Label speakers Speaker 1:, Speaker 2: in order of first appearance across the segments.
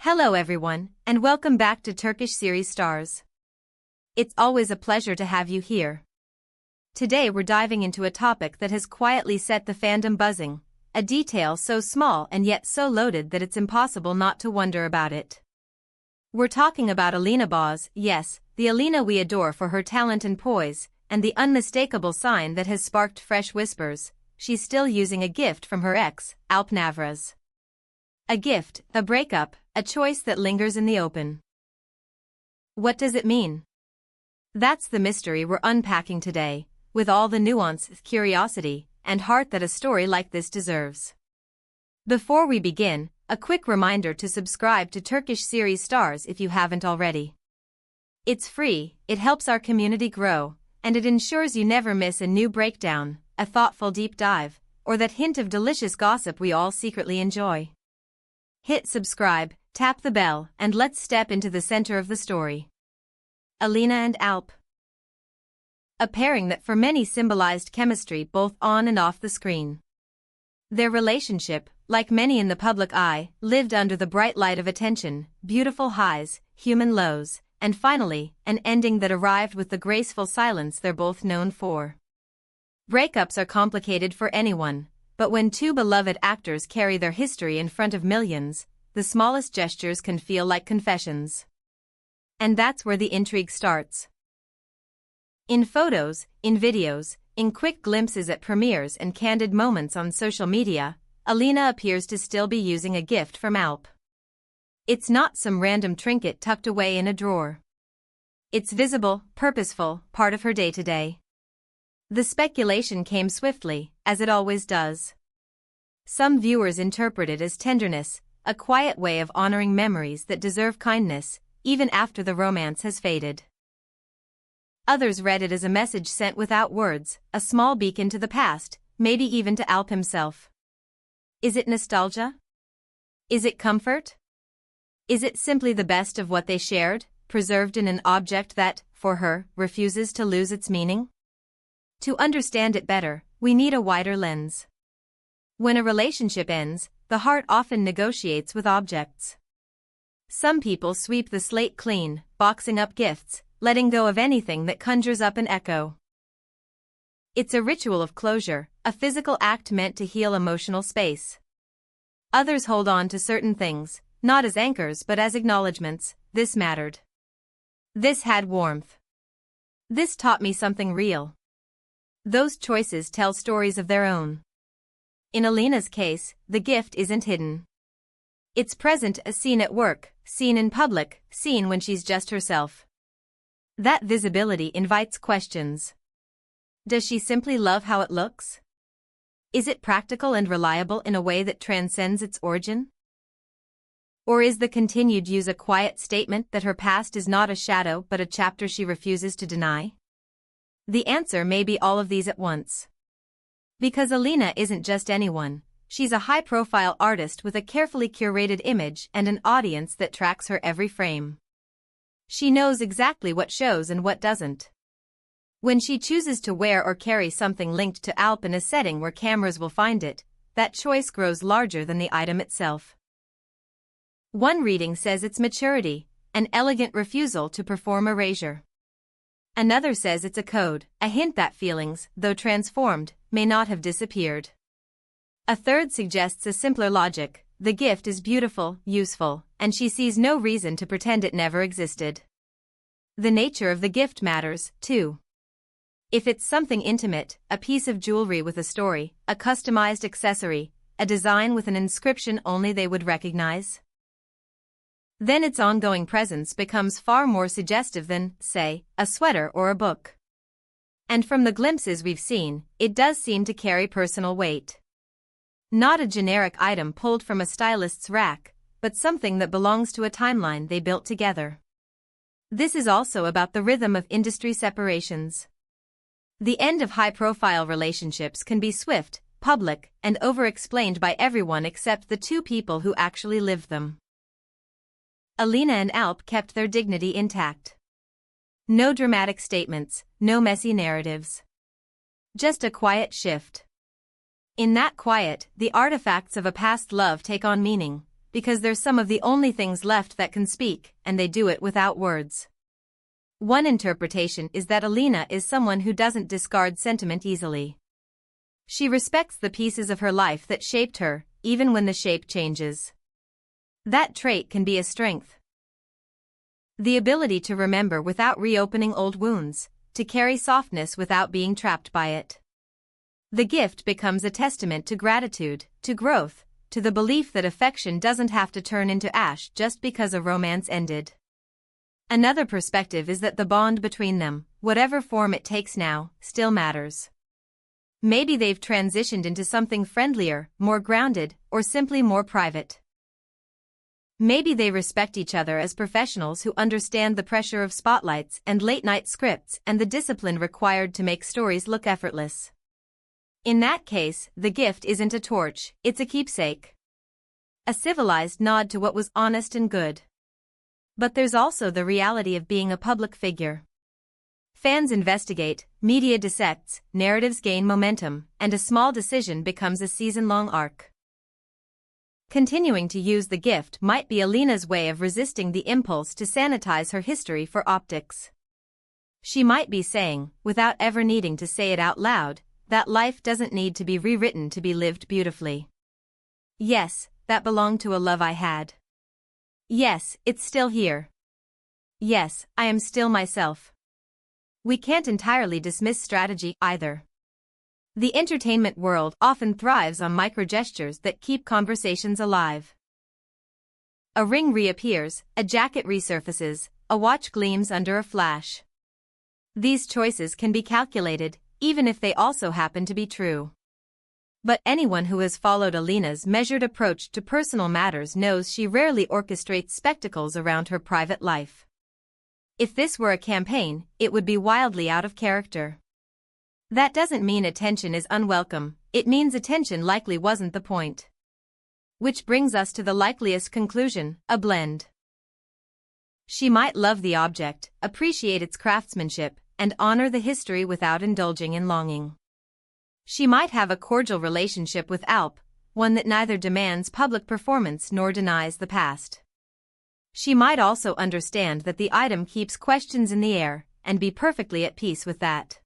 Speaker 1: Hello everyone, and welcome back to Turkish series stars. It's always a pleasure to have you here. Today we're diving into a topic that has quietly set the fandom buzzing, a detail so small and yet so loaded that it's impossible not to wonder about it. We're talking about Alina Boz, yes, the Alina we adore for her talent and poise, and the unmistakable sign that has sparked fresh whispers: she's still using a gift from her ex, Alp Navras. A gift, a breakup, a choice that lingers in the open. What does it mean? That's the mystery we're unpacking today, with all the nuance, curiosity, and heart that a story like this deserves. Before we begin, a quick reminder to subscribe to Turkish series stars if you haven't already. It's free, it helps our community grow, and it ensures you never miss a new breakdown, a thoughtful deep dive, or that hint of delicious gossip we all secretly enjoy. Hit subscribe, tap the bell, and let's step into the center of the story. Alina and Alp. A pairing that for many symbolized chemistry both on and off the screen. Their relationship, like many in the public eye, lived under the bright light of attention, beautiful highs, human lows, and finally, an ending that arrived with the graceful silence they're both known for. Breakups are complicated for anyone, but when two beloved actors carry their history in front of millions, the smallest gestures can feel like confessions. And that's where the intrigue starts. In photos, in videos, in quick glimpses at premieres and candid moments on social media, Alina appears to still be using a gift from Alp. It's not some random trinket tucked away in a drawer. It's visible, purposeful, part of her day-to-day. The speculation came swiftly, as it always does. Some viewers interpret it as tenderness, a quiet way of honoring memories that deserve kindness, even after the romance has faded. Others read it as a message sent without words, a small beacon to the past, maybe even to Alp himself. Is it nostalgia? Is it comfort? Is it simply the best of what they shared, preserved in an object that, for her, refuses to lose its meaning? To understand it better, we need a wider lens. When a relationship ends, the heart often negotiates with objects. Some people sweep the slate clean, boxing up gifts, letting go of anything that conjures up an echo. It's a ritual of closure, a physical act meant to heal emotional space. Others hold on to certain things, not as anchors but as acknowledgements: this mattered. This had warmth. This taught me something real. Those choices tell stories of their own. In Alina's case, the gift isn't hidden. It's present, seen at work, seen in public, seen when she's just herself. That visibility invites questions. Does she simply love how it looks? Is it practical and reliable in a way that transcends its origin? Or is the continued use a quiet statement that her past is not a shadow but a chapter she refuses to deny? The answer may be all of these at once. Because Alina isn't just anyone, she's a high-profile artist with a carefully curated image and an audience that tracks her every frame. She knows exactly what shows and what doesn't. When she chooses to wear or carry something linked to Alp in a setting where cameras will find it, that choice grows larger than the item itself. One reading says it's maturity, an elegant refusal to perform erasure. Another says it's a code, a hint that feelings, though transformed, may not have disappeared. A third suggests a simpler logic: the gift is beautiful, useful, and she sees no reason to pretend it never existed. The nature of the gift matters, too. If it's something intimate, a piece of jewelry with a story, a customized accessory, a design with an inscription only they would recognize, then its ongoing presence becomes far more suggestive than, say, a sweater or a book. And from the glimpses we've seen, it does seem to carry personal weight. Not a generic item pulled from a stylist's rack, but something that belongs to a timeline they built together. This is also about the rhythm of industry separations. The end of high-profile relationships can be swift, public, and over-explained by everyone except the two people who actually lived them. Alina and Alp kept their dignity intact. No dramatic statements, no messy narratives. Just a quiet shift. In that quiet, the artifacts of a past love take on meaning, because they're some of the only things left that can speak, and they do it without words. One interpretation is that Alina is someone who doesn't discard sentiment easily. She respects the pieces of her life that shaped her, even when the shape changes. That trait can be a strength. The ability to remember without reopening old wounds, to carry softness without being trapped by it. The gift becomes a testament to gratitude, to growth, to the belief that affection doesn't have to turn into ash just because a romance ended. Another perspective is that the bond between them, whatever form it takes now, still matters. Maybe they've transitioned into something friendlier, more grounded, or simply more private. Maybe they respect each other as professionals who understand the pressure of spotlights and late-night scripts and the discipline required to make stories look effortless. In that case, the gift isn't a torch, it's a keepsake. A civilized nod to what was honest and good. But there's also the reality of being a public figure. Fans investigate, media dissects, narratives gain momentum, and a small decision becomes a season-long arc. Continuing to use the gift might be Alina's way of resisting the impulse to sanitize her history for optics. She might be saying, without ever needing to say it out loud, that life doesn't need to be rewritten to be lived beautifully. Yes, that belonged to a love I had. Yes, it's still here. Yes, I am still myself. We can't entirely dismiss strategy either. The entertainment world often thrives on microgestures that keep conversations alive. A ring reappears, a jacket resurfaces, a watch gleams under a flash. These choices can be calculated, even if they also happen to be true. But anyone who has followed Alina's measured approach to personal matters knows she rarely orchestrates spectacles around her private life. If this were a campaign, it would be wildly out of character. That doesn't mean attention is unwelcome, it means attention likely wasn't the point. Which brings us to the likeliest conclusion, a blend. She might love the object, appreciate its craftsmanship, and honor the history without indulging in longing. She might have a cordial relationship with Alp, one that neither demands public performance nor denies the past. She might also understand that the item keeps questions in the air, and be perfectly at peace with that.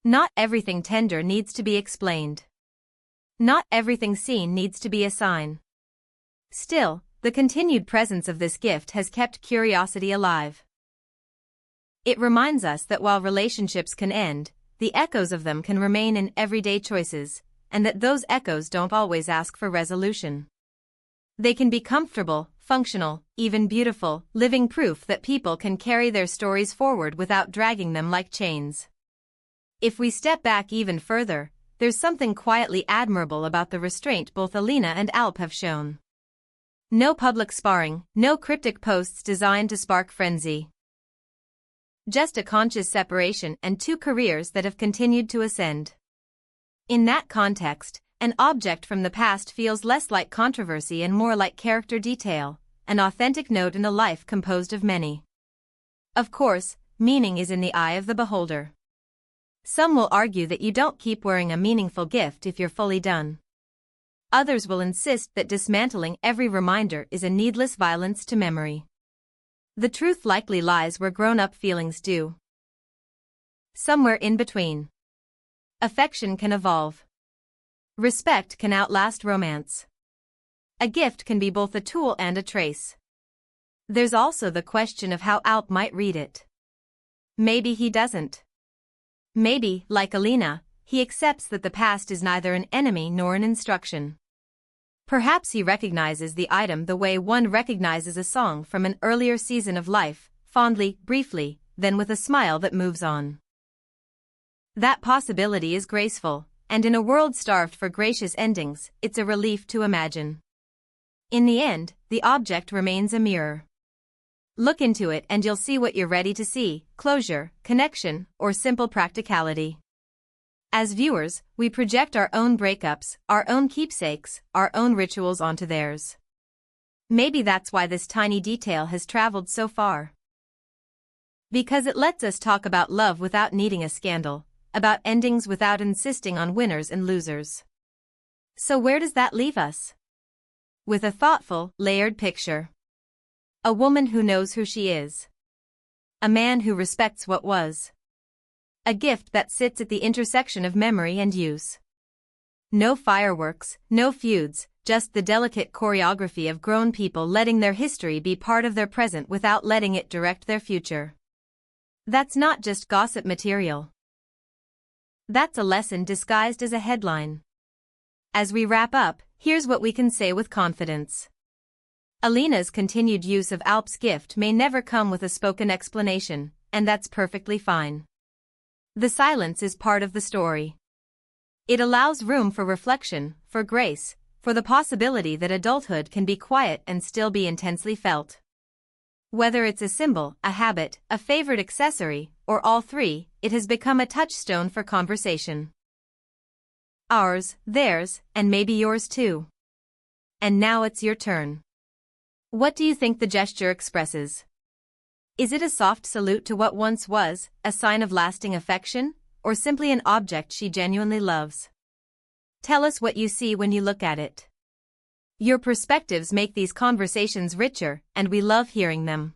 Speaker 1: Not everything tender needs to be explained. Not everything seen needs to be a sign. Still, the continued presence of this gift has kept curiosity alive. It reminds us that while relationships can end, the echoes of them can remain in everyday choices, and that those echoes don't always ask for resolution. They can be comfortable, functional, even beautiful, living proof that people can carry their stories forward without dragging them like chains. If we step back even further, there's something quietly admirable about the restraint both Alina and Alp have shown. No public sparring, no cryptic posts designed to spark frenzy. Just a conscious separation and two careers that have continued to ascend. In that context, an object from the past feels less like controversy and more like character detail, an authentic note in a life composed of many. Of course, meaning is in the eye of the beholder. Some will argue that you don't keep wearing a meaningful gift if you're fully done. Others will insist that dismantling every reminder is a needless violence to memory. The truth likely lies where grown-up feelings do. Somewhere in between. Affection can evolve. Respect can outlast romance. A gift can be both a tool and a trace. There's also the question of how Alp might read it. Maybe he doesn't. Maybe, like Alina, he accepts that the past is neither an enemy nor an instruction. Perhaps he recognizes the item the way one recognizes a song from an earlier season of life, fondly, briefly, then with a smile that moves on. That possibility is graceful, and in a world starved for gracious endings, it's a relief to imagine. In the end, the object remains a mirror. Look into it and you'll see what you're ready to see: closure, connection, or simple practicality. As viewers, we project our own breakups, our own keepsakes, our own rituals onto theirs. Maybe that's why this tiny detail has traveled so far. Because it lets us talk about love without needing a scandal, about endings without insisting on winners and losers. So where does that leave us? with a thoughtful, layered picture. A woman who knows who she is. A man who respects what was. A gift that sits at the intersection of memory and use. No fireworks, no feuds, just the delicate choreography of grown people letting their history be part of their present without letting it direct their future. That's not just gossip material. That's a lesson disguised as a headline. As we wrap up, here's what we can say with confidence. Alina's continued use of Alp's gift may never come with a spoken explanation, and that's perfectly fine. The silence is part of the story. It allows room for reflection, for grace, for the possibility that adulthood can be quiet and still be intensely felt. Whether it's a symbol, a habit, a favorite accessory, or all three, it has become a touchstone for conversation. Ours, theirs, and maybe yours too. And now it's your turn. What do you think the gesture expresses? Is it a soft salute to what once was, a sign of lasting affection, or simply an object she genuinely loves? Tell us what you see when you look at it. Your perspectives make these conversations richer, and we love hearing them.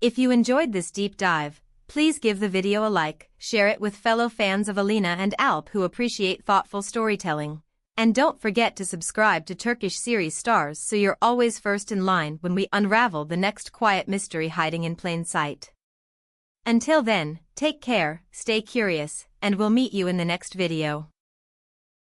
Speaker 1: If you enjoyed this deep dive, please give the video a like, share it with fellow fans of Alina and Alp who appreciate thoughtful storytelling, and don't forget to subscribe to Turkish series Stars so you're always first in line when we unravel the next quiet mystery hiding in plain sight. Until then, take care, stay curious, and we'll meet you in the next video.